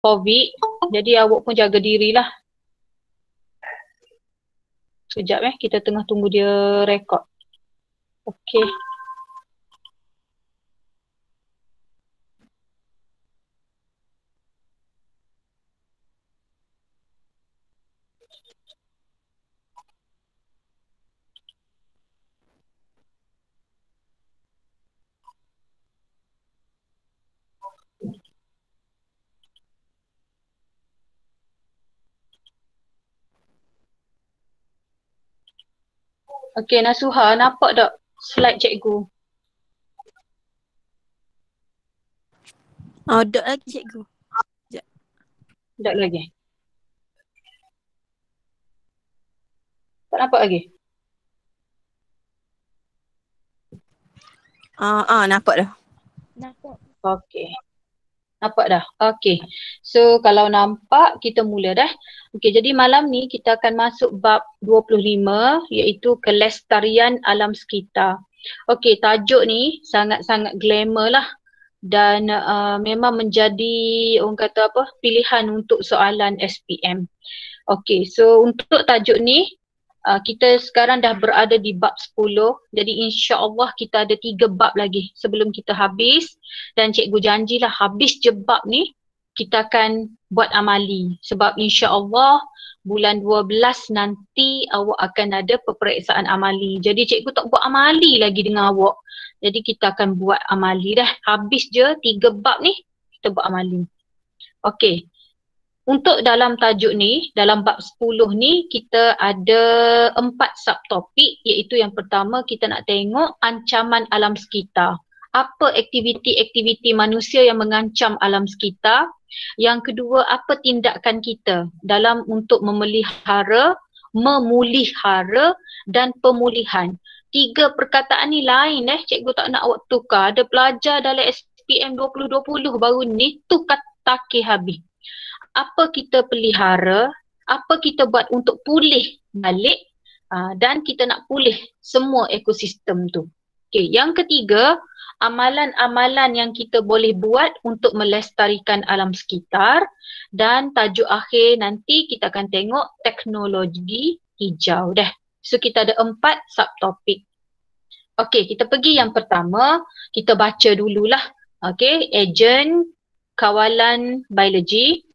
COVID. Jadi awak pun jaga dirilah. Sekejap kita tengah tunggu dia rekod. Okey. Okey, Nasuha, nampak tak slide cikgu? Dot lagi cikgu. Sekejap lagi. Tak nampak lagi? Nampak dah. Okey. Nampak dah? Okey. So, kalau nampak, kita mula dah. Okey, jadi malam ni kita akan masuk bab 25 iaitu kelestarian alam sekitar. Okey, tajuk ni sangat-sangat glamour lah. Dan memang menjadi orang kata apa, pilihan untuk soalan SPM. Okey, so untuk tajuk ni kita sekarang dah berada di bab 10. Jadi insya-Allah kita ada 3 bab lagi sebelum kita habis, dan cikgu janjilah habis je bab ni kita akan buat amali, sebab insya-Allah bulan 12 nanti awak akan ada peperiksaan amali. Jadi cikgu tak buat amali lagi dengan awak. Jadi kita akan buat amali dah. Habis je 3 bab ni kita buat amali. Okey. Untuk dalam tajuk ni, dalam bab 10 ni kita ada 4 subtopik, iaitu yang pertama kita nak tengok ancaman alam sekitar. Apa aktiviti-aktiviti manusia yang mengancam alam sekitar? Yang kedua, apa tindakan kita dalam untuk memelihara, memulihara dan pemulihan. 3 perkataan ni lain cikgu tak nak awak tukar. Ada pelajar dalam SPM 2020 baru ni tukar takir habis. Apa kita pelihara, apa kita buat untuk pulih balik, dan kita nak pulih semua ekosistem tu. Okay, yang ketiga, amalan-amalan yang kita boleh buat untuk melestarikan alam sekitar, dan tajuk akhir nanti kita akan tengok teknologi hijau dah. So kita ada 4 subtopik. Okey, kita pergi yang pertama, kita baca dululah. Okey, ejen kawalan biologi.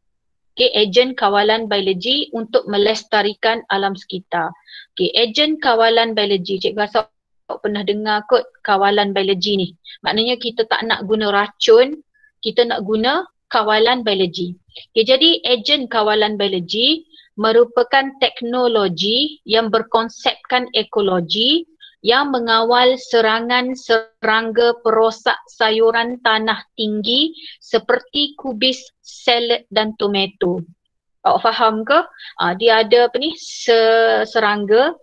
Okey, ejen kawalan biologi untuk melestarikan alam sekitar. Okey, ejen kawalan biologi. Cikgu rasa awak pernah dengar kot kawalan biologi ni. Maknanya kita tak nak guna racun, kita nak guna kawalan biologi. Okey, jadi ejen kawalan biologi merupakan teknologi yang berkonsepkan ekologi yang mengawal serangan serangga perosak sayuran tanah tinggi seperti kubis, salad dan tomato. Awak faham ke? Dia ada apa ni? Serangga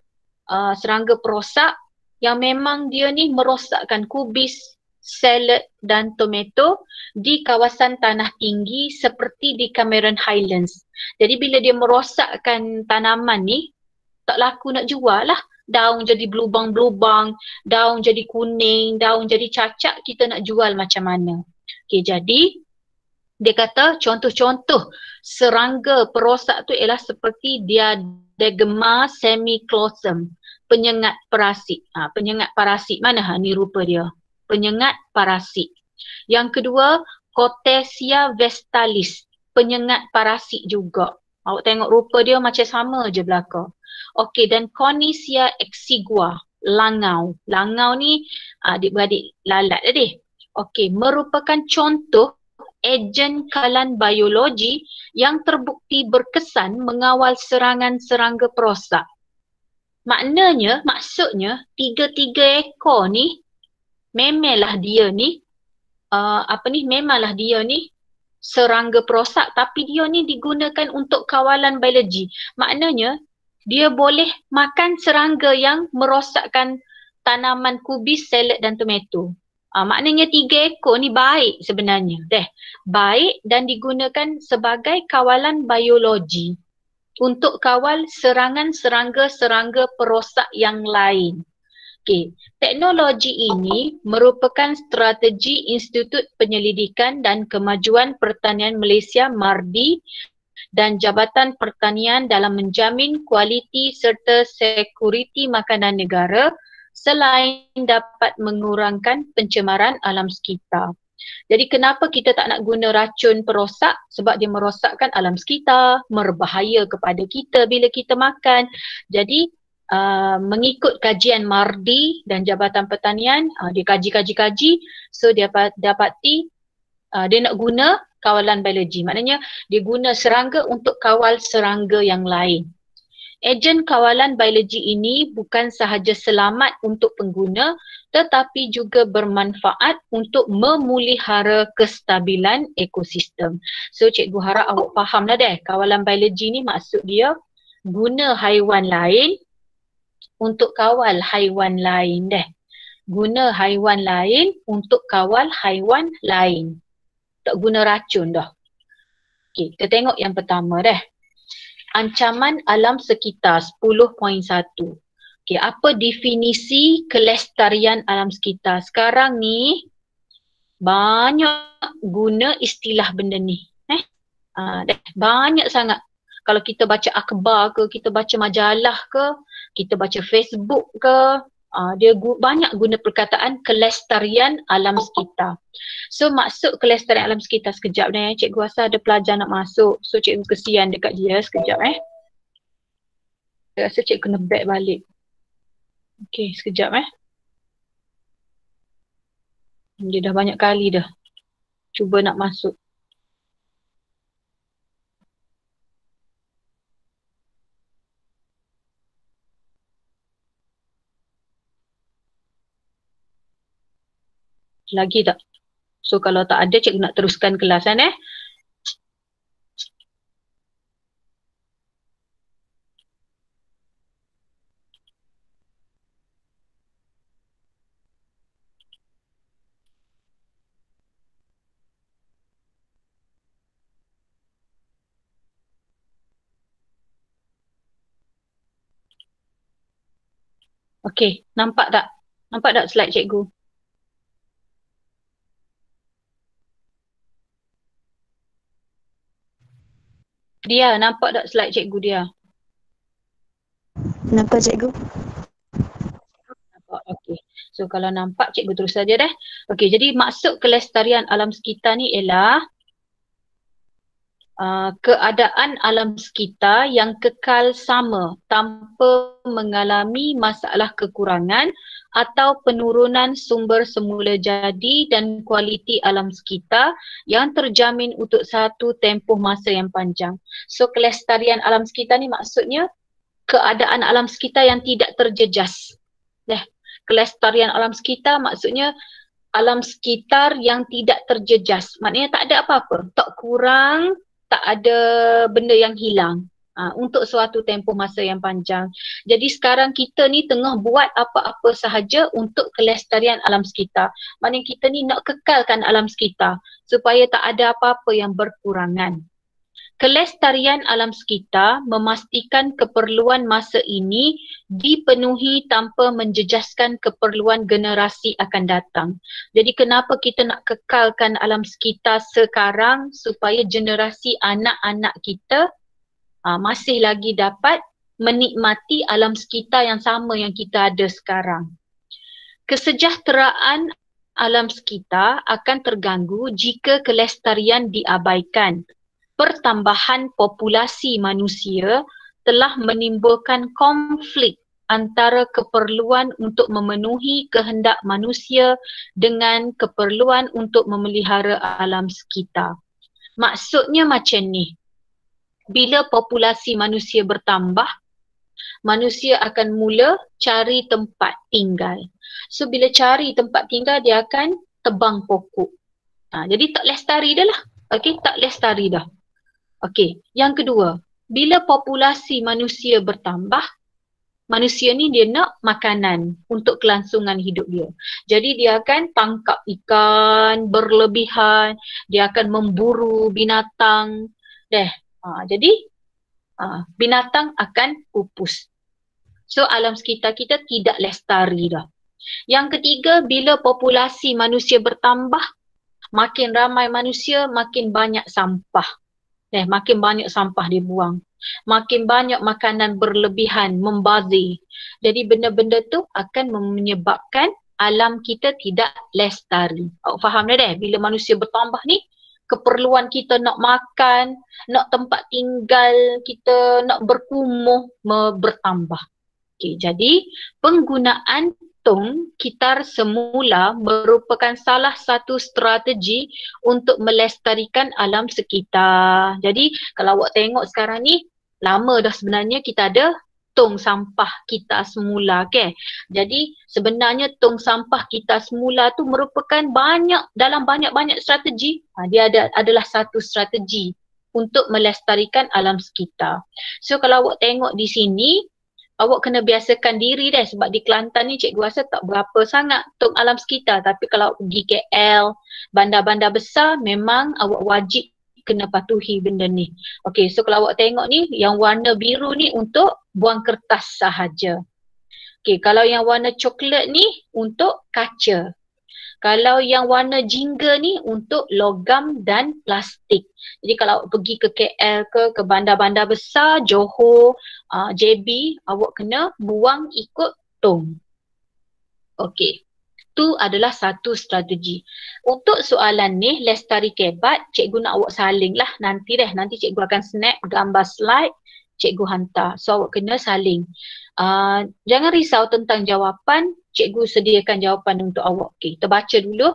perosak yang memang dia ni merosakkan kubis, salad dan tomato di kawasan tanah tinggi seperti di Cameron Highlands. Jadi bila dia merosakkan tanaman ni, tak laku nak jual lah. Daun jadi berlubang-berlubang, daun jadi kuning, daun jadi cacat, kita nak jual macam mana? Okey, jadi dia kata contoh-contoh serangga perosak tu ialah seperti Diadema semiclothum, penyengat parasit. Penyengat parasit mana ni rupa dia? Penyengat parasit. Yang kedua, Cotesia vestalis, penyengat parasit juga. Awak tengok rupa dia macam sama je belakang. Okey, dan Conicia exigua, langau. Langau ni adik-beradik lalat tadi. Okey, merupakan contoh ejen kalan biologi yang terbukti berkesan mengawal serangan serangga perosak. Maksudnya 3 ekor ni memanglah dia ni memanglah dia ni serangga perosak, tapi dia ni digunakan untuk kawalan biologi. Maknanya dia boleh makan serangga yang merosakkan tanaman kubis, salad dan tomato. Maknanya 3 ekor ni baik sebenarnya. Baik dan digunakan sebagai kawalan biologi untuk kawal serangan serangga-serangga perosak yang lain. Okey, teknologi ini merupakan strategi Institut Penyelidikan dan Kemajuan Pertanian Malaysia MARDI dan Jabatan Pertanian dalam menjamin kualiti serta sekuriti makanan negara selain dapat mengurangkan pencemaran alam sekitar. Jadi kenapa kita tak nak guna racun perosak? Sebab dia merosakkan alam sekitar, berbahaya kepada kita bila kita makan. Jadi mengikut kajian MARDI dan Jabatan Pertanian, dia kaji, so dia dapati dia nak guna kawalan biologi. Maknanya dia guna serangga untuk kawal serangga yang lain. Ejen kawalan biologi ini bukan sahaja selamat untuk pengguna tetapi juga bermanfaat untuk memelihara kestabilan ekosistem. So cikgu harap awak faham lah deh, kawalan biologi ni maksud dia guna haiwan lain untuk kawal haiwan lain deh. Guna haiwan lain untuk kawal haiwan lain. Tak guna racun dah. Okey, kita tengok yang pertama deh. Ancaman alam sekitar 10.1. Okey, apa definisi kelestarian alam sekitar? Sekarang ni banyak guna istilah benda ni. Banyak sangat. Kalau kita baca akhbar ke, kita baca majalah ke, kita baca Facebook ke, dia banyak guna perkataan kelestarian alam sekitar. So maksud kelestarian alam sekitar sekejap ni, cikgu rasa ada pelajar nak masuk. So cikgu kesian dekat dia sekejap Saya rasa cikgu kena back balik. Okey, sekejap Dia dah banyak kali dah cuba nak masuk. Lagi tak? So kalau tak ada, cikgu nak teruskan kelas Okey, nampak tak? Nampak tak slide cikgu? Dia, nampak tak slide cikgu dia? Nampak cikgu? Nampak, okey. So kalau nampak, cikgu terus saja dah. Okey, jadi maksud kelestarian alam sekitar ni ialah keadaan alam sekitar yang kekal sama tanpa mengalami masalah kekurangan atau penurunan sumber semula jadi dan kualiti alam sekitar yang terjamin untuk satu tempoh masa yang panjang. So kelestarian alam sekitar ni maksudnya keadaan alam sekitar yang tidak terjejas. Kelestarian alam sekitar maksudnya alam sekitar yang tidak terjejas. Maknanya tak ada apa-apa, tak kurang, tak ada benda yang hilang untuk suatu tempoh masa yang panjang. Jadi sekarang kita ni tengah buat apa-apa sahaja untuk kelestarian alam sekitar. Maknanya kita ni nak kekalkan alam sekitar supaya tak ada apa-apa yang berkurangan. Kelestarian alam sekitar memastikan keperluan masa ini dipenuhi tanpa menjejaskan keperluan generasi akan datang. Jadi kenapa kita nak kekalkan alam sekitar sekarang supaya generasi anak-anak kita masih lagi dapat menikmati alam sekitar yang sama yang kita ada sekarang. Kesejahteraan alam sekitar akan terganggu jika kelestarian diabaikan. Pertambahan populasi manusia telah menimbulkan konflik antara keperluan untuk memenuhi kehendak manusia dengan keperluan untuk memelihara alam sekitar. Maksudnya macam ni, bila populasi manusia bertambah, manusia akan mula cari tempat tinggal. So bila cari tempat tinggal, dia akan tebang pokok. Jadi tak lestari dah lah. Okey, tak lestari dah. Okey, yang kedua, bila populasi manusia bertambah, manusia ni dia nak makanan untuk kelangsungan hidup dia. Jadi dia akan tangkap ikan berlebihan, dia akan memburu binatang. Jadi binatang akan pupus. So alam sekitar kita tidak lestari dah. Yang ketiga, bila populasi manusia bertambah, makin ramai manusia, makin banyak sampah. Makin banyak sampah dibuang. Makin banyak makanan berlebihan, membazir. Jadi benda-benda tu akan menyebabkan alam kita tidak lestari. Awak faham dah deh? Bila manusia bertambah ni, keperluan kita nak makan, nak tempat tinggal, kita nak berkumuh bertambah. Okay, jadi penggunaan tong kitar semula merupakan salah satu strategi untuk melestarikan alam sekitar. Jadi kalau awak tengok sekarang ni, lama dah sebenarnya kita ada tong sampah kita semula, okay? Jadi sebenarnya tong sampah kita semula tu merupakan dalam banyak-banyak strategi. Dia adalah satu strategi untuk melestarikan alam sekitar. So kalau awak tengok di sini, awak kena biasakan diri deh, sebab di Kelantan ni cikgu rasa tak berapa sangat tong alam sekitar. Tapi kalau pergi KL, bandar-bandar besar, memang awak wajib kena patuhi benda ni. Okay, so kalau awak tengok ni, yang warna biru ni untuk buang kertas sahaja. Okay, kalau yang warna coklat ni untuk kaca. Kalau yang warna jingga ni untuk logam dan plastik. Jadi kalau pergi ke KL ke bandar-bandar besar, Johor, JB, awak kena buang ikut tong. Okey. Itu adalah satu strategi. Untuk soalan ni, lestari kebat, cikgu nak awak saling lah nanti deh. Nanti cikgu akan snap gambar slide, cikgu hantar. So awak kena saling. Jangan risau tentang jawapan, cikgu sediakan jawapan untuk awak. Okay, kita baca dulu.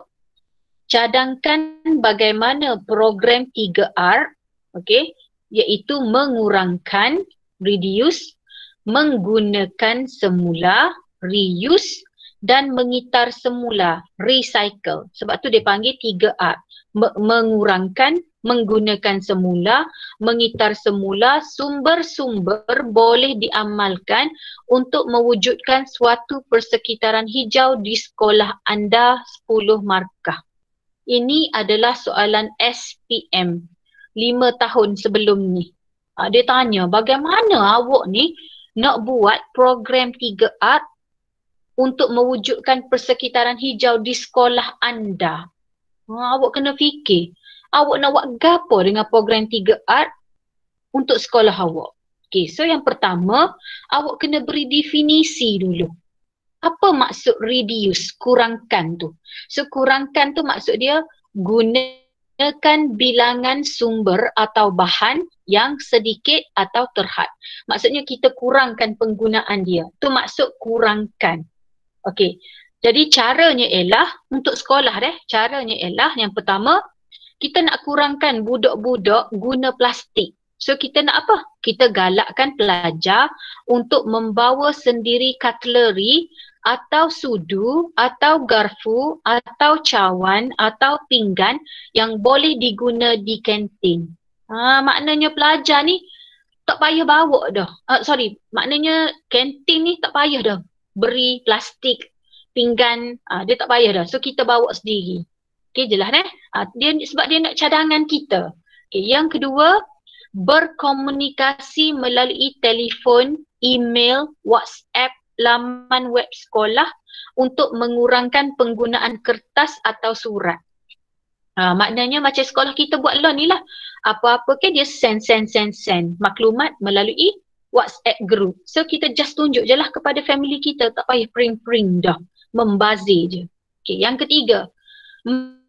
Cadangkan bagaimana program 3R, okay, iaitu mengurangkan, reduce, menggunakan semula, reuse, dan mengitar semula, recycle. Sebab tu dia panggil 3R. Mengurangkan, menggunakan semula, mengitar semula, sumber-sumber boleh diamalkan untuk mewujudkan suatu persekitaran hijau di sekolah anda 10 markah. Ini adalah soalan SPM 5 tahun sebelum ni. Dia tanya, bagaimana awak ni nak buat program 3R untuk mewujudkan persekitaran hijau di sekolah anda? Awak kena fikir. Awak nak buat gapo dengan program 3R untuk sekolah awak? Okay, so yang pertama, awak kena beri definisi dulu. Apa maksud reduce, kurangkan tu? So kurangkan tu maksud dia gunakan bilangan sumber atau bahan yang sedikit atau terhad. Maksudnya kita kurangkan penggunaan dia. Tu maksud kurangkan. Okey. Jadi caranya ialah untuk sekolah caranya ialah yang pertama, kita nak kurangkan budak-budak guna plastik. So kita nak apa? Kita galakkan pelajar untuk membawa sendiri cutlery atau sudu atau garfu atau cawan atau pinggan yang boleh diguna di kantin. Maknanya pelajar ni tak payah bawa dah. Maknanya kantin ni tak payah dah beri plastik, pinggan, dia tak payah dah. So kita bawa sendiri. Okay, jelas sebab dia nak cadangan kita. Okay, yang kedua, berkomunikasi melalui telefon, email, WhatsApp, laman web sekolah untuk mengurangkan penggunaan kertas atau surat. Maknanya macam sekolah kita buat law ni lah. Apa-apa ke dia send maklumat melalui WhatsApp group. So kita just tunjuk je lah kepada family kita, tak payah print dah, membazir je. Okay, yang ketiga,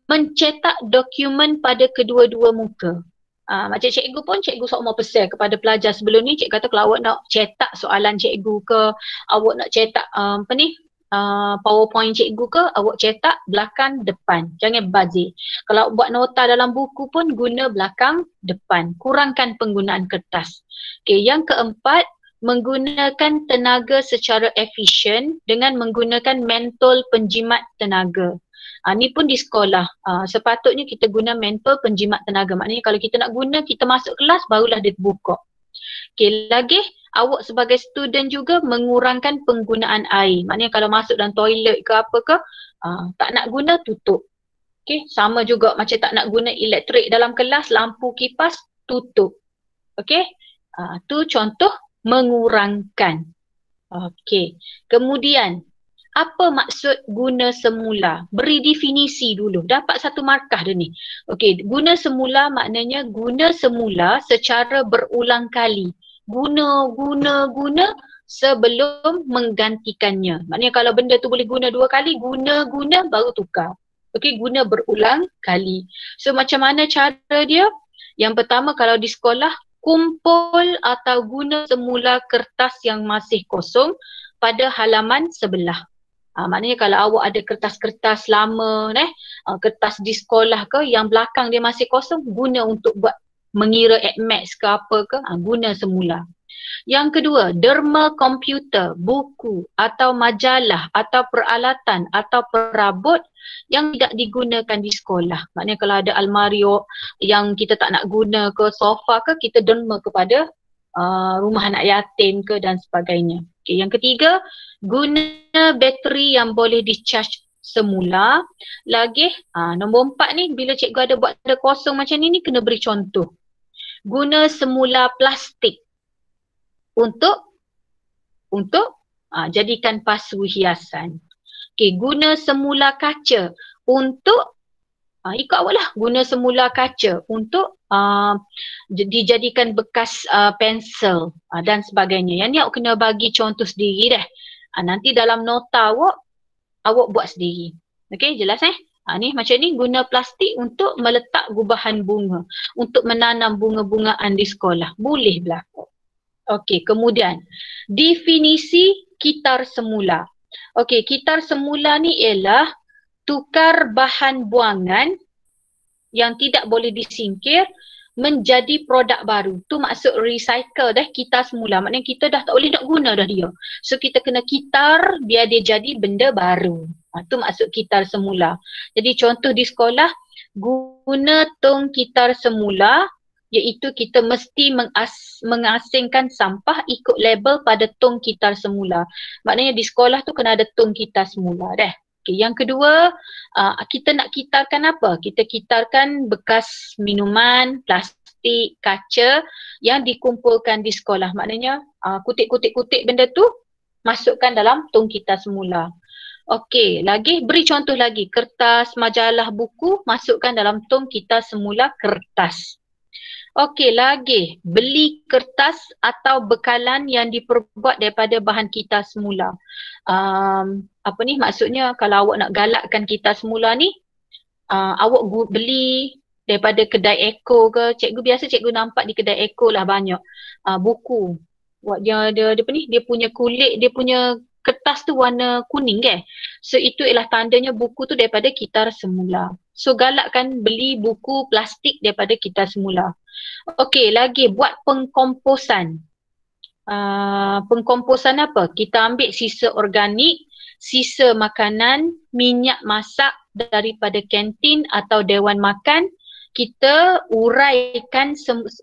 mencetak dokumen pada kedua-dua muka. Macam cikgu pun, cikgu sok pesan kepada pelajar sebelum ni, cikgu kata kalau awak nak cetak soalan cikgu ke, awak nak cetak PowerPoint cikgu ke, awak cetak belakang depan, jangan bazir. Kalau buat nota dalam buku pun guna belakang depan, kurangkan penggunaan kertas. Okay, yang keempat, menggunakan tenaga secara efisien dengan menggunakan mentol penjimat tenaga. Ni pun di sekolah, sepatutnya kita guna mentol penjimat tenaga. Maknanya kalau kita nak guna, kita masuk kelas barulah dia buka. Okay, lagi awak sebagai student juga mengurangkan penggunaan air. Maknanya kalau masuk dalam toilet ke apa ke, tak nak guna, tutup. Okay, sama juga macam tak nak guna elektrik dalam kelas, lampu kipas, tutup. Okay, tu contoh mengurangkan. Okey. Kemudian, apa maksud guna semula? Beri definisi dulu. Dapat satu markah dah ni. Okey, guna semula maknanya guna semula secara berulang kali. Guna sebelum menggantikannya. Maknanya kalau benda tu boleh guna 2 kali, guna baru tukar. Okey, guna berulang kali. So macam mana cara dia? Yang pertama kalau di sekolah, kumpul atau guna semula kertas yang masih kosong pada halaman sebelah. Maknanya kalau awak ada kertas-kertas lama, kertas di sekolah ke yang belakang dia masih kosong, guna untuk buat mengira admax ke apa ke, guna semula. Yang kedua, derma komputer, buku atau majalah atau peralatan atau perabot yang tidak digunakan di sekolah. Maknanya kalau ada almari yang kita tak nak guna ke, sofa ke, kita derma kepada rumah anak yatim ke dan sebagainya. Okay. Yang ketiga, guna bateri yang boleh di-charge semula. Lagi, nombor 4 ni bila cikgu ada buat ada kosong macam ni kena beri contoh. Guna semula plastik untuk jadikan pasu hiasan. Okay, guna semula kaca untuk ikut awak lah, guna semula kaca untuk dijadikan bekas pensel dan sebagainya. Yang ni awak kena bagi contoh sendiri dah. Nanti dalam nota awak buat sendiri. Okey, jelas ni macam ni, guna plastik untuk meletak gubahan bunga, untuk menanam bunga-bungaan di sekolah. Boleh berlaku. Okey, kemudian definisi kitar semula. Okey, kitar semula ni ialah tukar bahan buangan yang tidak boleh disingkir menjadi produk baru. Tu maksud recycle dah, kitar semula. Maknanya kita dah tak boleh nak guna dah dia. So kita kena kitar biar dia jadi benda baru. Tu maksud kitar semula. Jadi contoh di sekolah, guna tong kitar semula, iaitu kita mesti mengasingkan sampah ikut label pada tong kitar semula. Maknanya di sekolah tu kena ada tong kitar semula dah. Okay, yang kedua, kita nak kitarkan apa? Kita kitarkan bekas minuman, plastik, kaca yang dikumpulkan di sekolah. Maknanya kutik-kutik-kutik benda tu masukkan dalam tong kitar semula. Okey, lagi beri contoh lagi. Kertas, majalah, buku masukkan dalam tong kitar semula kertas. Okey, lagi beli kertas atau bekalan yang diperbuat daripada bahan kitar semula. Apa ni maksudnya, kalau awak nak galakkan kitar semula ni, awak beli daripada kedai Eko ke, cikgu nampak di kedai Eko lah banyak buku. Dia apa ni, dia punya kulit, dia punya kertas tu warna kuning ke. So itu ialah tandanya buku tu daripada kitar semula. So galakkan beli buku plastik daripada kitar semula. Okey, lagi buat pengkomposan. Pengkomposan apa? Kita ambil sisa organik, sisa makanan, minyak masak daripada kantin atau dewan makan, kita uraikan,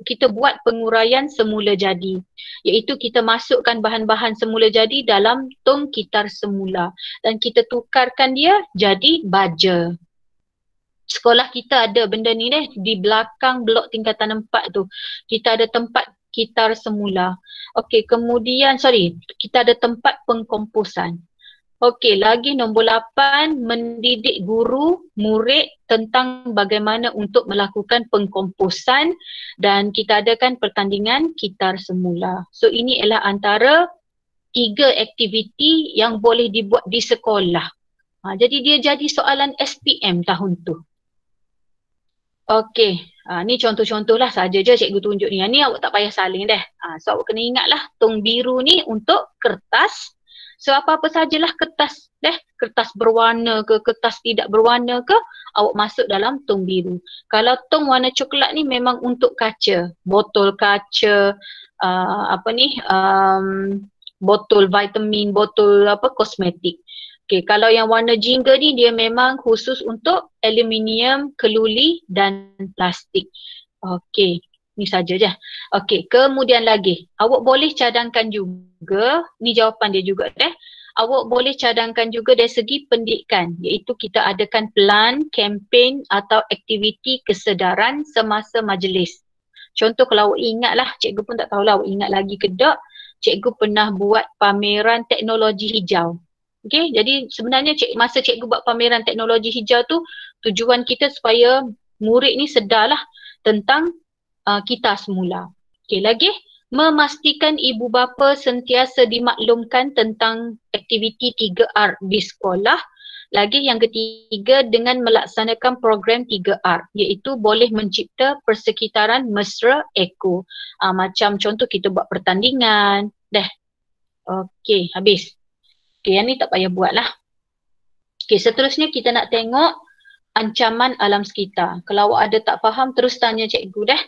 kita buat penguraian semula jadi, iaitu kita masukkan bahan-bahan semula jadi dalam tong kitar semula dan kita tukarkan dia jadi baja. Sekolah kita ada benda ni di belakang blok tingkatan 4 tu. Kita ada tempat kitar semula. Okey, kemudian kita ada tempat pengkomposan. Okey, lagi nombor 8, mendidik guru, murid tentang bagaimana untuk melakukan pengkomposan dan kita adakan pertandingan kitar semula. So ini ialah antara 3 aktiviti yang boleh dibuat di sekolah. Jadi dia jadi soalan SPM tahun tu. Okey, ni contoh-contoh lah saja je cikgu tunjuk ni. Ni awak tak payah salin dah. So awak kena ingatlah tong biru ni untuk kertas. So apa-apa sajalah kertas kertas berwarna ke, kertas tidak berwarna ke, awak masuk dalam tong biru. Kalau tong warna coklat ni memang untuk kaca, botol kaca, botol vitamin, botol kosmetik. Okay, kalau yang warna jingga ni dia memang khusus untuk aluminium, keluli dan plastik. Okey, ni saja je. Okey, kemudian lagi, awak boleh cadangkan juga, ni jawapan dia juga awak boleh cadangkan juga dari segi pendidikan, iaitu kita adakan pelan, kempen atau aktiviti kesedaran semasa majlis. Contoh kalau awak ingat lah, cikgu pun tak tahulah awak ingat lagi ke tak, cikgu pernah buat pameran teknologi hijau. Okey, jadi sebenarnya masa cikgu buat pameran teknologi hijau tu, tujuan kita supaya murid ni sedarlah tentang kita semula. Okey, lagi memastikan ibu bapa sentiasa dimaklumkan tentang aktiviti 3R di sekolah. Lagi yang ketiga, dengan melaksanakan program 3R, iaitu boleh mencipta persekitaran mesra eko. Macam contoh kita buat pertandingan. Dah. Okey, habis. Okey, yang ni tak payah buat lah. Okey, seterusnya kita nak tengok ancaman alam sekitar. Kalau awak ada tak faham, terus tanya cikgu dah.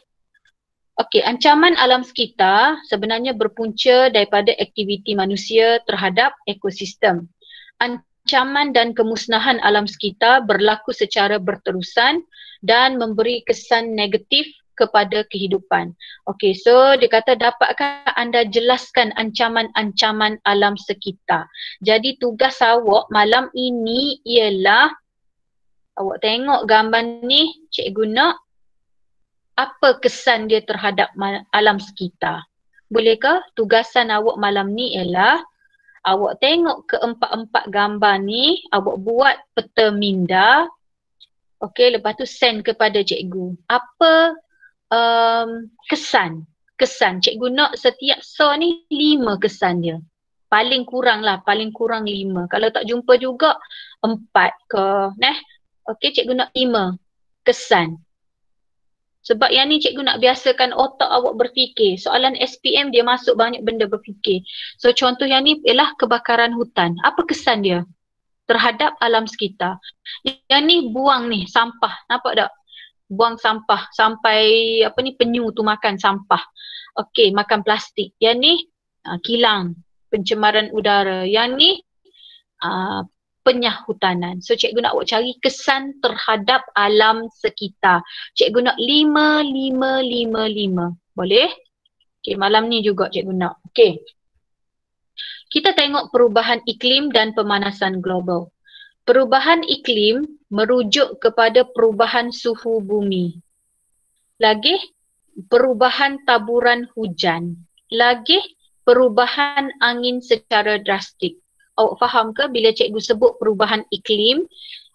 Okey, ancaman alam sekitar sebenarnya berpunca daripada aktiviti manusia terhadap ekosistem. Ancaman dan kemusnahan alam sekitar berlaku secara berterusan dan memberi kesan negatif kepada kehidupan. Okey, so dia kata, dapatkah anda jelaskan ancaman-ancaman alam sekitar? Jadi tugas awak malam ini ialah, awak tengok gambar ni, cikgu nak apa kesan dia terhadap alam sekitar. Bolehkah tugasan awak malam ni ialah awak tengok keempat-empat gambar ni, awak buat peta minda. Okey, lepas tu send kepada cikgu. Apa kesan? Cikgu nak setiap ni 5 kesan dia. Paling kurang 5. Kalau tak jumpa juga 4 ke. Okey, cikgu nak 5 kesan. Sebab yang ni cikgu nak biasakan otak awak berfikir. Soalan SPM dia masuk banyak benda berfikir. So contoh yang ni ialah kebakaran hutan. Apa kesan dia terhadap alam sekitar? Yang ni buang ni sampah. Nampak tak? Buang sampah sampai penyu tu makan sampah. Okey, makan plastik. Yang ni kilang, pencemaran udara. Yang ni penyahutanan. So cikgu nak awak cari kesan terhadap alam sekitar. Cikgu nak 5. Boleh? Okey, malam ni juga cikgu nak. Okey. Kita tengok perubahan iklim dan pemanasan global. Perubahan iklim merujuk kepada perubahan suhu bumi. Lagi, perubahan taburan hujan. Lagi, perubahan angin secara drastik. Awak faham ke bila cikgu sebut perubahan iklim?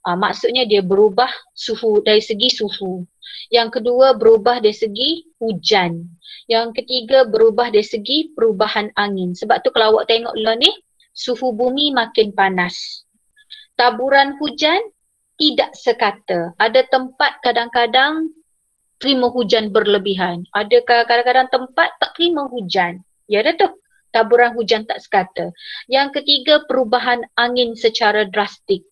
Maksudnya dia berubah suhu, dari segi suhu. Yang kedua, berubah dari segi hujan. Yang ketiga, berubah dari segi perubahan angin. Sebab tu kalau awak tengok lah ni, suhu bumi makin panas. Taburan hujan tidak sekata. Ada tempat kadang-kadang terima hujan berlebihan. Ada kadang-kadang tempat tak terima hujan. Ya dah tu. Taburan hujan tak sekata. Yang ketiga, perubahan angin secara drastik.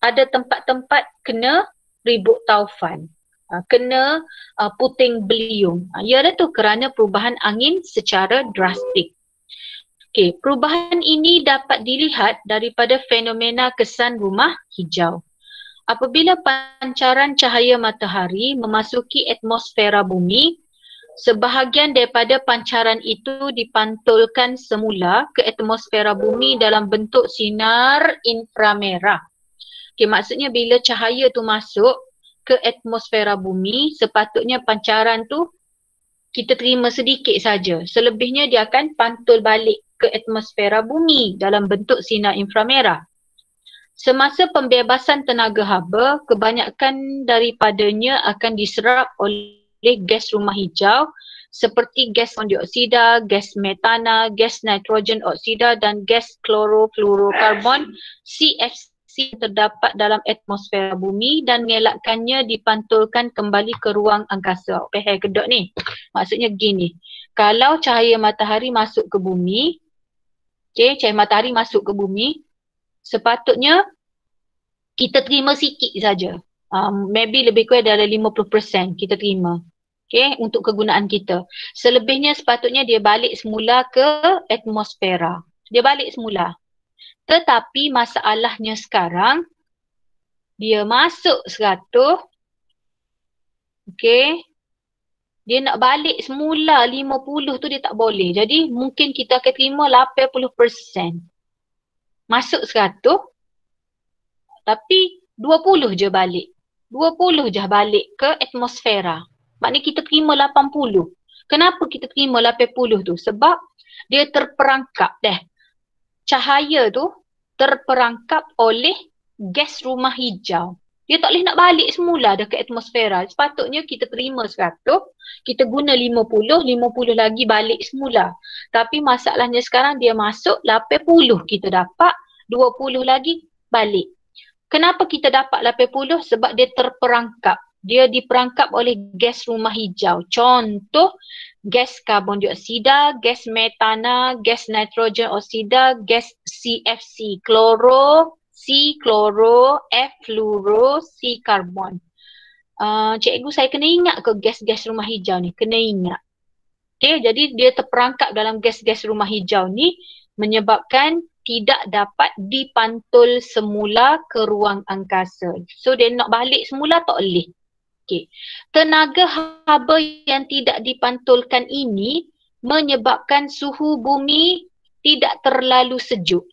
Ada tempat-tempat kena ribut taufan. Kena puting beliung. Ya dah tu, kerana perubahan angin secara drastik. Okey, perubahan ini dapat dilihat daripada fenomena kesan rumah hijau. Apabila pancaran cahaya matahari memasuki atmosfera bumi, sebahagian daripada pancaran itu dipantulkan semula ke atmosfera bumi dalam bentuk sinar inframerah. Okay, maksudnya bila cahaya tu masuk ke atmosfera bumi, sepatutnya pancaran tu kita terima sedikit saja. Selebihnya dia akan pantul balik ke atmosfera bumi dalam bentuk sinar inframerah. Semasa pembebasan tenaga haba, kebanyakan daripadanya akan diserap oleh gas rumah hijau seperti gas karbon dioksida, gas metana, gas nitrogen oksida dan gas klorofluorokarbon CFC terdapat dalam atmosfera bumi dan mengelakkannya dipantulkan kembali ke ruang angkasa. Faham kedok ni? Maksudnya gini, kalau cahaya matahari masuk ke bumi, cahaya matahari masuk ke bumi, sepatutnya kita terima sikit saja. Maybe lebih kurang dari 50% kita terima. Okay, untuk kegunaan kita. Selebihnya sepatutnya dia balik semula ke atmosfera. Dia balik semula. Tetapi masalahnya sekarang, dia masuk 100, okay, dia nak balik semula 50 tu dia tak boleh. Jadi mungkin kita akan terima 80%. Masuk 100, tapi 20 je balik. 20 je balik ke atmosfera. Maknanya kita terima 80. Kenapa kita terima 80 tu? Sebab dia terperangkap dah. Cahaya tu terperangkap oleh gas rumah hijau. Dia tak boleh nak balik semula dah ke atmosfera. Sepatutnya kita terima 100, kita guna 50 lagi balik semula. Tapi masalahnya sekarang dia masuk 80 kita dapat, 20 lagi balik. Kenapa kita dapat 80? Sebab dia terperangkap. Dia diperangkap oleh gas rumah hijau. Contoh, gas karbon dioksida, gas metana, gas nitrogen oksida, gas CFC, kloro, C kloro, F fluoro, C karbon. Cikgu saya kena ingat ke gas-gas rumah hijau ni? Kena ingat. Okay, jadi dia terperangkap dalam gas-gas rumah hijau ni menyebabkan tidak dapat dipantul semula ke ruang angkasa. So dia nak balik semula tak boleh. Okay. Tenaga haba yang tidak dipantulkan ini menyebabkan suhu bumi tidak terlalu sejuk.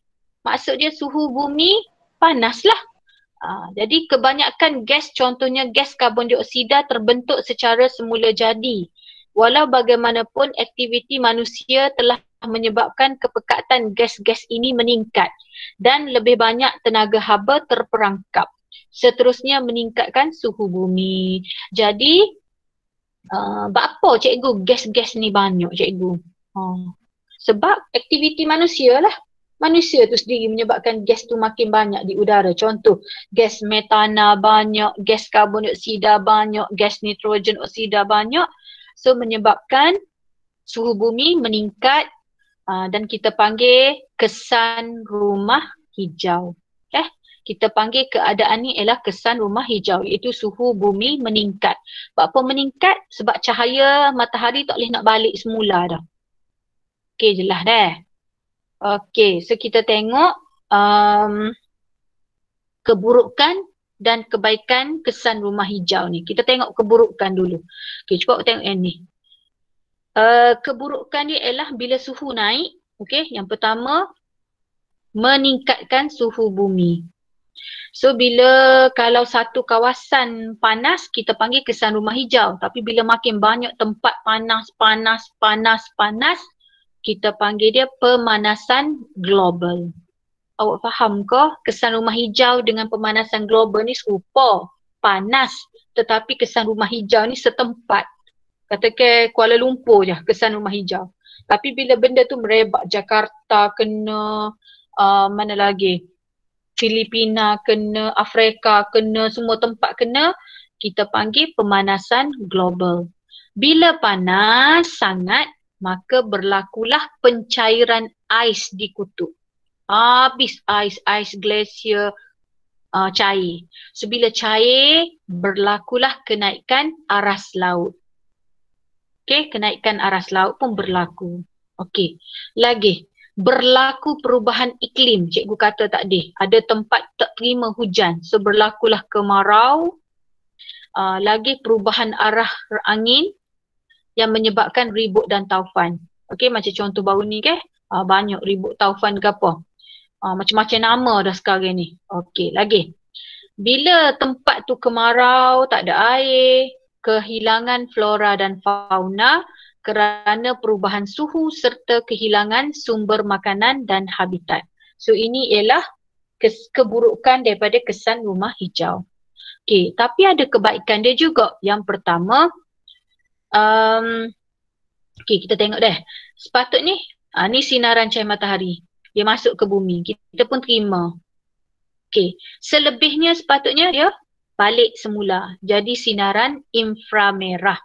Maksudnya suhu bumi panaslah. Jadi kebanyakan gas, contohnya gas karbon dioksida terbentuk secara semula jadi. Walau bagaimanapun aktiviti manusia telah menyebabkan kepekatan gas-gas ini meningkat dan lebih banyak tenaga haba terperangkap. Seterusnya meningkatkan suhu bumi. Jadi, apa cikgu gas-gas ni banyak cikgu? Sebab aktiviti manusia lah. Manusia tu sendiri menyebabkan gas tu makin banyak di udara. Contoh, gas metana banyak, gas karbon dioksida banyak, gas nitrogen oksida banyak. So menyebabkan suhu bumi meningkat dan kita panggil kesan rumah hijau. Kita panggil keadaan ni ialah kesan rumah hijau, iaitu suhu bumi meningkat. Sebab apa meningkat? Sebab cahaya matahari tak boleh nak balik semula dah. Okey, jelas dah. Okey, so kita tengok keburukan dan kebaikan kesan rumah hijau ni. Kita tengok keburukan dulu. Okey, cuba tengok yang ni. Keburukan dia ialah bila suhu naik. Okey, yang pertama meningkatkan suhu bumi. So bila kalau satu kawasan panas, kita panggil kesan rumah hijau. Tapi bila makin banyak tempat panas, kita panggil dia pemanasan global. Awak faham ke kesan rumah hijau dengan pemanasan global ni serupa? Panas, tetapi kesan rumah hijau ni setempat. Katakan Kuala Lumpur je kesan rumah hijau. Tapi bila benda tu merebak, Jakarta kena, mana lagi? Filipina kena, Afrika kena, semua tempat kena, kita panggil pemanasan global. Bila panas sangat, maka berlakulah pencairan ais di kutub. Habis ais glacier cair. So bila cair, berlakulah kenaikan aras laut. Okey, kenaikan aras laut pun berlaku. Okey, lagi. Berlaku perubahan iklim, cikgu kata tadi. Ada tempat tak terima hujan. So berlakulah kemarau. Lagi perubahan arah angin yang menyebabkan ribut dan taufan. Okey, macam contoh baru ni ke? Banyak ribut taufan ke apa. Macam-macam nama dah sekarang ni. Okey, lagi. Bila tempat tu kemarau, tak ada air, kehilangan flora dan fauna kerana perubahan suhu serta kehilangan sumber makanan dan habitat. So ini ialah keburukan daripada kesan rumah hijau. Okey, tapi ada kebaikan dia juga. Yang pertama, okey, kita tengok dah. Sepatutnya ni sinaran cahaya matahari. Dia masuk ke bumi. Kita pun terima. Okey, selebihnya sepatutnya dia balik semula. Jadi sinaran inframerah.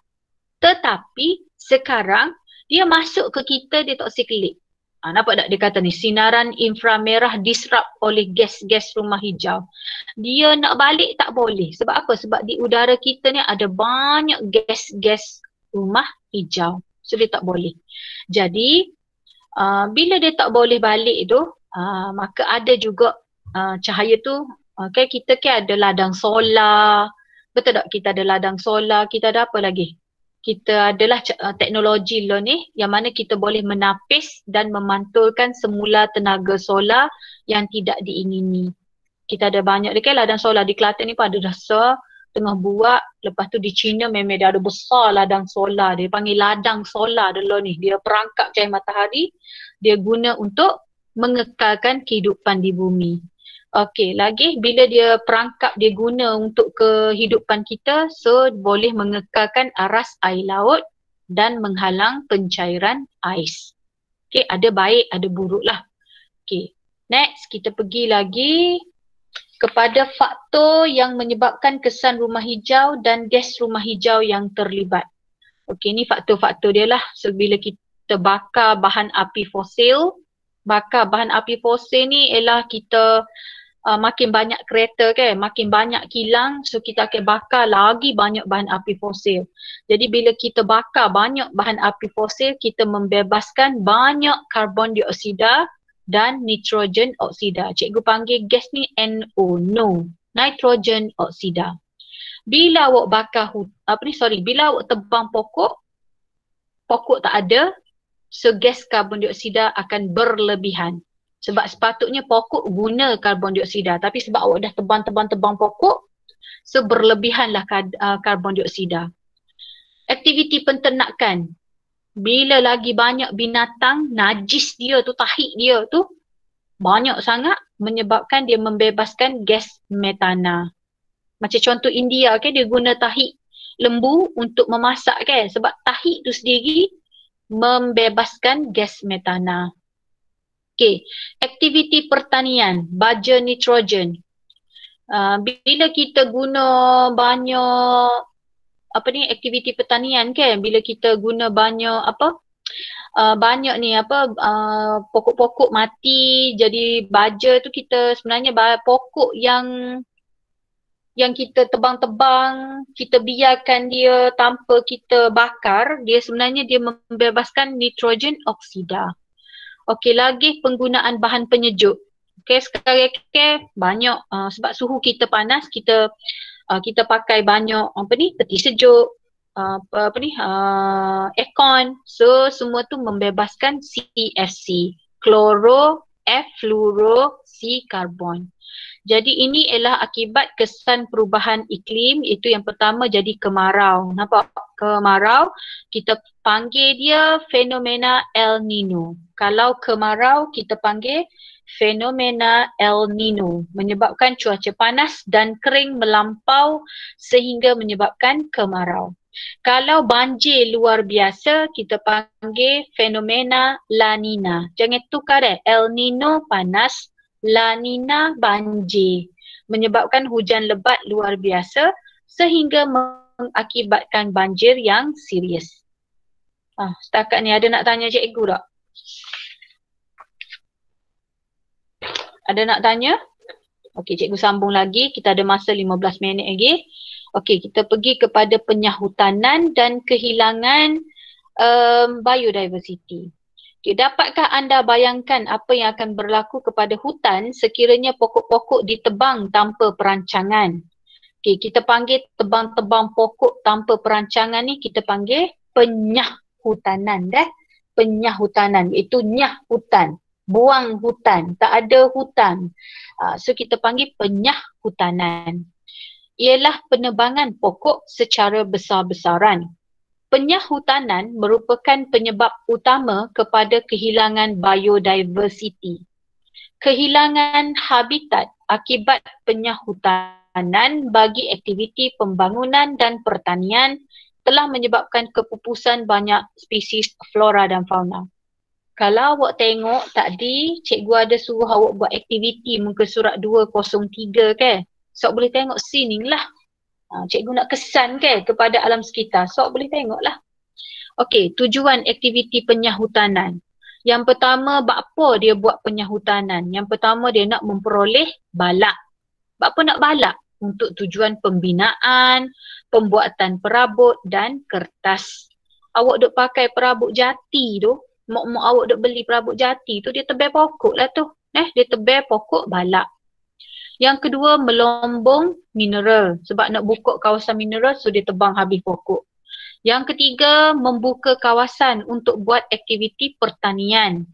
Tetapi sekarang dia masuk ke kita, dia tak sekelip. Nampak tak dia kata ni, sinaran inframerah disrupt oleh gas-gas rumah hijau. Dia nak balik tak boleh. Sebab apa? Sebab di udara kita ni ada banyak gas-gas rumah hijau. So dia tak boleh. Jadi bila dia tak boleh balik tu, maka ada juga cahaya tu, kita ada ladang solar. Betul tak? Kita ada ladang solar, kita ada apa lagi? Kita adalah teknologi lah ni yang mana kita boleh menapis dan memantulkan semula tenaga solar yang tidak diingini. Kita ada banyak dekat ladang solar di Kelantan ni pun ada dasar. tengah buat. Lepas tu di China memang dia ada besar ladang solar. Dia panggil ladang solar dulu ni. Dia perangkap cahaya matahari. Dia guna untuk mengekalkan kehidupan di bumi. Okey, lagi bila dia perangkap dia guna untuk kehidupan kita, so boleh mengekalkan aras air laut dan menghalang pencairan ais. Okey, ada baik, ada buruk lah. Okey, next kita pergi lagi kepada faktor yang menyebabkan kesan rumah hijau dan gas rumah hijau yang terlibat. Okey, ni faktor-faktor dia lah. So, bila kita bakar bahan api fosil ni ialah kita makin banyak kereta kan, makin banyak kilang, so kita akan bakar lagi banyak bahan api fosil. Jadi bila kita bakar banyak bahan api fosil, kita membebaskan banyak karbon dioksida dan nitrogen oksida. Cikgu panggil gas ni NO, nitrogen oksida. Bila awak bakar bila awak tebang pokok tak ada, so gas karbon dioksida akan berlebihan. Sebab sepatutnya pokok guna karbon dioksida, tapi sebab awak dah tebang pokok, so berlebihanlah karbon dioksida. Aktiviti penternakan. Bila lagi banyak binatang, najis dia tu, tahik dia tu banyak sangat menyebabkan dia membebaskan gas metana. Macam contoh India kan, dia guna tahik lembu untuk memasak kan, sebab tahik tu sendiri membebaskan gas metana. Okey, aktiviti pertanian, baja nitrogen. Bila kita guna banyak aktiviti pertanian kan, bila kita guna banyak pokok-pokok mati jadi baja tu, kita sebenarnya pokok yang kita tebang-tebang, kita biarkan dia tanpa kita bakar, dia sebenarnya dia membebaskan nitrogen oksida. Okey, lagi penggunaan bahan penyejuk. Okey, sekarang banyak sebab suhu kita panas, kita pakai banyak peti sejuk, aircon. So semua tu membebaskan CFC, chlorofluorokarbon. Jadi ini ialah akibat kesan perubahan iklim. Itu yang pertama, jadi kemarau. Nampak kemarau, kita panggil dia fenomena El Nino. Kalau kemarau kita panggil fenomena El Nino, menyebabkan cuaca panas dan kering melampau sehingga menyebabkan kemarau. Kalau banjir luar biasa kita panggil fenomena La Nina. Jangan tukar El Nino panas, La Nina banjir, menyebabkan hujan lebat luar biasa sehingga mengakibatkan banjir yang serius. Setakat ni ada nak tanya cikgu tak? Ada nak tanya? Okey, cikgu sambung lagi. Kita ada masa 15 minit lagi. Okey, kita pergi kepada penyahutanan dan kehilangan biodiversity. Okay, dapatkah anda bayangkan apa yang akan berlaku kepada hutan sekiranya pokok-pokok ditebang tanpa perancangan? Okay, kita panggil tebang-tebang pokok tanpa perancangan ni kita panggil penyahutanan. Penyahutanan, iaitu nyah hutan, buang hutan, tak ada hutan. So kita panggil penyahutanan. Ialah penebangan pokok secara besar-besaran. Penyahutanan merupakan penyebab utama kepada kehilangan biodiversity. Kehilangan habitat akibat penyahutanan bagi aktiviti pembangunan dan pertanian telah menyebabkan kepupusan banyak spesies flora dan fauna. Kalau awak tengok tadi, cikgu ada suruh awak buat aktiviti muka surat 203 kan? So boleh tengok scene ni lah. Cikgu nak kesan ke kepada alam sekitar. So boleh tengoklah. Okey, tujuan aktiviti penyahutanan. Yang pertama, apa dia buat penyahutanan? Yang pertama, dia nak memperoleh balak. Apa nak balak? Untuk tujuan pembinaan, pembuatan perabot dan kertas. Awak duk pakai perabot jati tu, mak-mak awak duk beli perabot jati tu, dia tebal pokok lah tu. Dia tebal pokok balak. Yang kedua, melombong mineral. Sebab nak buka kawasan mineral, so dia tebang habis pokok. Yang ketiga, membuka kawasan untuk buat aktiviti pertanian.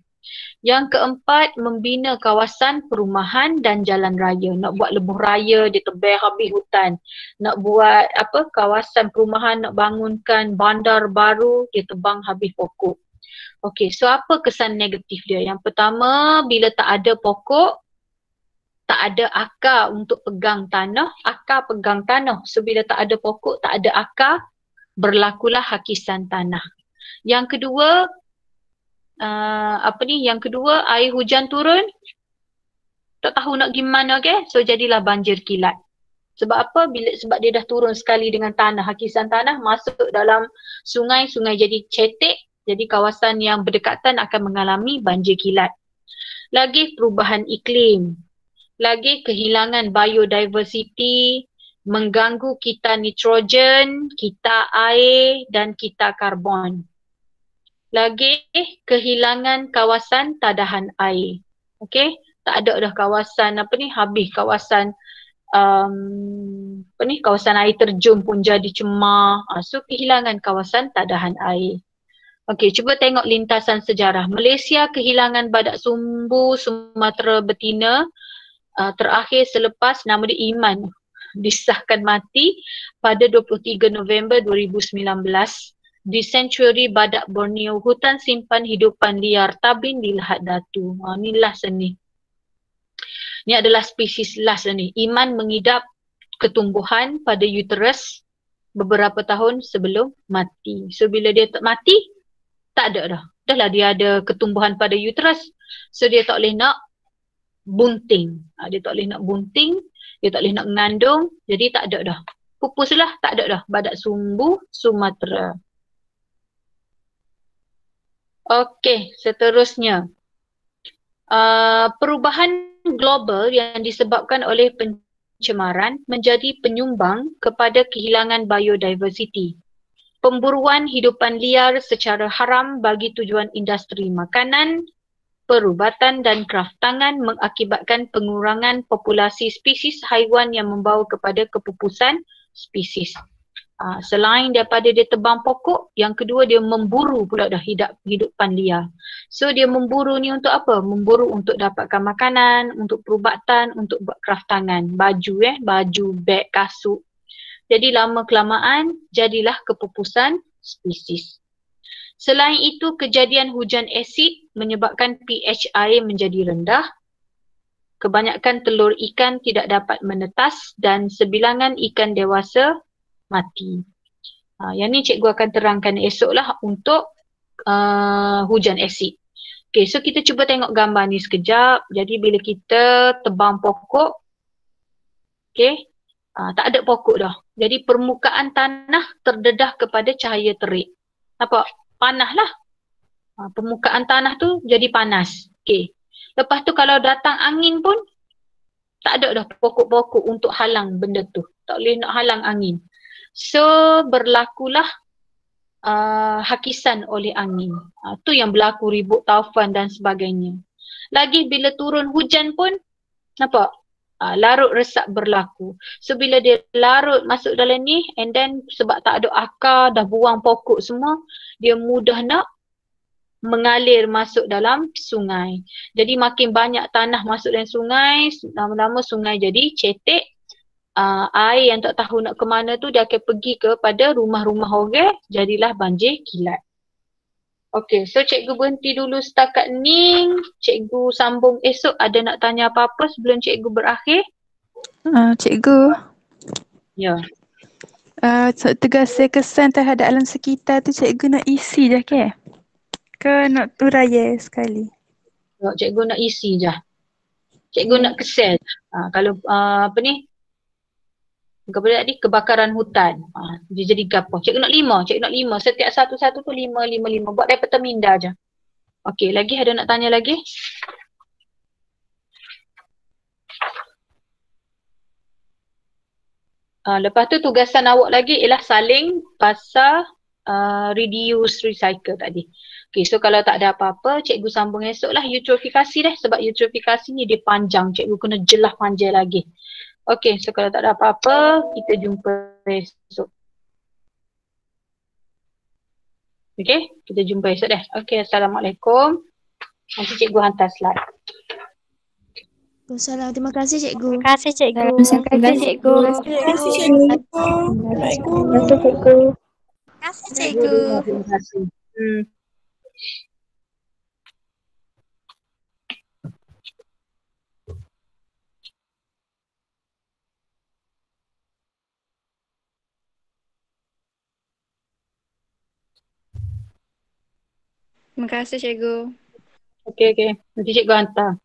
Yang keempat, membina kawasan perumahan dan jalan raya. Nak buat lebuh raya, dia tebang habis hutan. Nak buat kawasan perumahan, nak bangunkan bandar baru, dia tebang habis pokok. Okey, so apa kesan negatif dia? Yang pertama, bila tak ada pokok, tak ada akar untuk pegang tanah, akar pegang tanah. So bila tak ada pokok, tak ada akar, berlakulah hakisan tanah. Yang kedua, yang kedua, air hujan turun, tak tahu nak gimana, okay? So jadilah banjir kilat. Sebab apa? Sebab dia dah turun sekali dengan tanah, hakisan tanah masuk dalam sungai, sungai jadi cetek, jadi kawasan yang berdekatan akan mengalami banjir kilat. Lagi perubahan iklim, lagi kehilangan biodiversity, mengganggu kita nitrogen, kita air dan kita karbon. Lagi kehilangan kawasan tadahan air. Okey, tak ada dah kawasan habis kawasan kawasan air terjun pun jadi cemar. So kehilangan kawasan tadahan air. Okey, cuba tengok lintasan sejarah. Malaysia kehilangan badak sumbu Sumatera betina terakhir selepas nama dia Iman disahkan mati pada 23 November 2019 di Sanctuary Badak Borneo, hutan simpan hidupan liar Tabin di Lahad Datu. Ni last ni. Ni adalah spesies last ni. Iman mengidap ketumbuhan pada uterus beberapa tahun sebelum mati. So bila dia mati, tak ada dah. Dah lah dia ada ketumbuhan pada uterus. So dia tak boleh nak bunting. Dia tak boleh nak bunting, dia tak boleh nak mengandung, jadi tak ada dah. Pupuslah, tak ada dah badak sumbu Sumatera. Okey, seterusnya. Perubahan global yang disebabkan oleh pencemaran menjadi penyumbang kepada kehilangan biodiversity. Pemburuan hidupan liar secara haram bagi tujuan industri makanan, perubatan dan kraftangan mengakibatkan pengurangan populasi spesies haiwan yang membawa kepada kepupusan spesies. Selain daripada dia tebang pokok, yang kedua dia memburu pula dah hidupan liar. So dia memburu ni untuk apa? Memburu untuk dapatkan makanan, untuk perubatan, untuk buat kraftangan. Baju, beg, kasut. Jadi lama kelamaan jadilah kepupusan spesies. Selain itu, kejadian hujan asid menyebabkan pH air menjadi rendah. Kebanyakan telur ikan tidak dapat menetas dan sebilangan ikan dewasa mati. Yang ni cikgu akan terangkan esoklah untuk hujan asid. Okay, so kita cuba tengok gambar ni sekejap. Jadi bila kita tebang pokok, okay, tak ada pokok dah. Jadi permukaan tanah terdedah kepada cahaya terik. Nampak? Panas lah. Permukaan tanah tu jadi panas. Okay. Lepas tu kalau datang angin pun, tak ada dah pokok-pokok untuk halang benda tu. Tak boleh nak halang angin. So berlakulah hakisan oleh angin. Tu yang berlaku ribut taufan dan sebagainya. Lagi bila turun hujan pun, nampak? Larut resap berlaku. So bila dia larut masuk dalam ni, and then sebab tak ada akar, dah buang pokok semua, dia mudah nak mengalir masuk dalam sungai. Jadi makin banyak tanah masuk dalam sungai, lama-lama sungai jadi cetek. Air yang tak tahu nak ke mana tu dia akan pergi kepada rumah-rumah orang, jadilah banjir kilat. Okey, so cikgu berhenti dulu setakat ni. Cikgu sambung esok. Ada nak tanya apa-apa sebelum cikgu berakhir? Cikgu. Ya. Tugas kesan terhadap alam sekitar tu cikgu nak isi je ke? Ke nak uraya sekali? Cikgu nak isi je. Cikgu nak kesan. Kalau kepada tadi kebakaran hutan. Dia jadi gapo? Cikgu nak 5. Setiap satu-satu tu 5. Buat daripada minda je. Okey, lagi ada nak tanya lagi? Lepas tu tugasan awak lagi ialah saling pasal reduce, recycle tadi. Okey, so kalau tak ada apa-apa, cikgu sambung esok lah eutrofikasi deh. Sebab eutrofikasi ni dia panjang, cikgu kena jelah panjang lagi. Okey, so kalau tak ada apa-apa, kita jumpa esok. Okey, kita jumpa esok deh. Okey, Assalamualaikum. Nanti cikgu hantar slide. Waalaikumsalam. Terima kasih cikgu. Terima kasih cikgu. Terima kasih cikgu. Terima kasih cikgu. Assalamualaikum. Terima kasih cikgu. Terima kasih Cikgu, cikgu. terima kasih. Terima kasih cikgu. Okey. Nanti cikgu hantar.